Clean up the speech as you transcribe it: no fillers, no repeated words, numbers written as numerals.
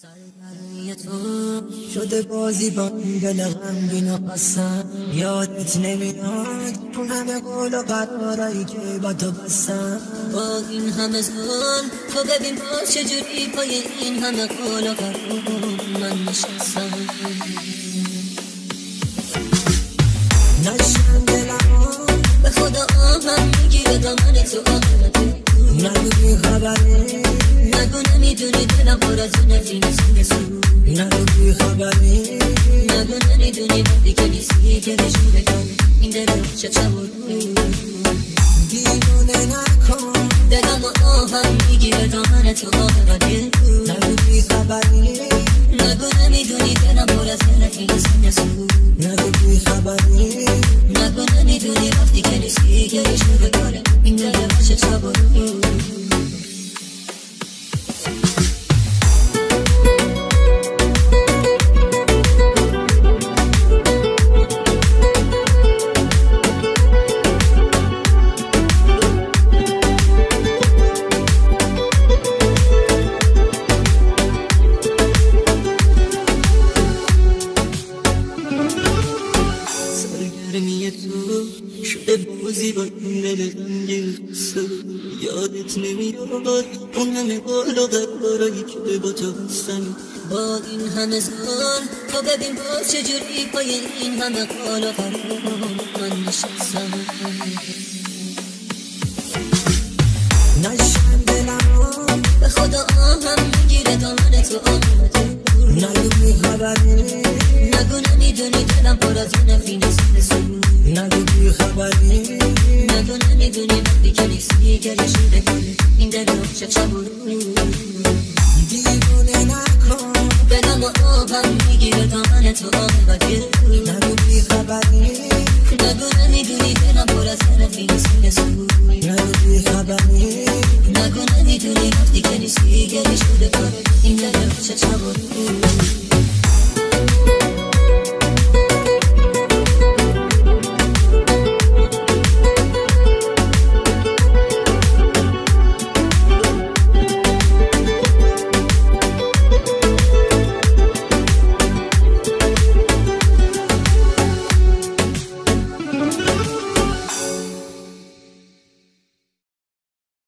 سرگرمی تو شده بازی با این دل غمگین و قسم، یادت نمیاد اون همه قول و قرارایی که با تو بستم. با این همه ظلم تو ببین باز چجوری پای این همه قول و قرار من نشستم. نشم دلم به خدا آهم میگیره دامن تو آقلت، نگو بی خبری، نگو نمیدونی دلم پر از نفرین سو نگو بی خبری، نگو نمیدونی وقتی که نیستی که نشونه کن این دل چه چمون دیوونه نکن دلم و آهم میگیره دامن تو آقلت، نگو بی خبری، نگو نمیدونی دلم پر از نفرین سو نگو بی خبری، نگو نمیدونی وقتی که نیستی که نشونه کن این دل چه چمون. سرگرمی تو شده بازی با این دل غمگین قصه، یادت نمیاد اون همه قول و قرارایی که با تو بستم. با این همه ظلم تو ببین باز چجوری پای این همه قول و قرار من نشستم. نشم دلم به خدا آهم میگیره دامن تو آقلت، نگو بی خبری، نگو نمیدونی دلم پر از نفرین سو نگو بی خبری، نگو نمیدونی وقتی که نیستی که نشونه کن این دل چه چمون دیوونه نکن دلم و آهم میگیره دامن تو آقلت، نگو بی خبری، نگو نمیدونی دلم پر از نفرین سو نگو بی خبری، نگو نمیدونی وقتی که نیستی که نشونه کن این دل چه چمون.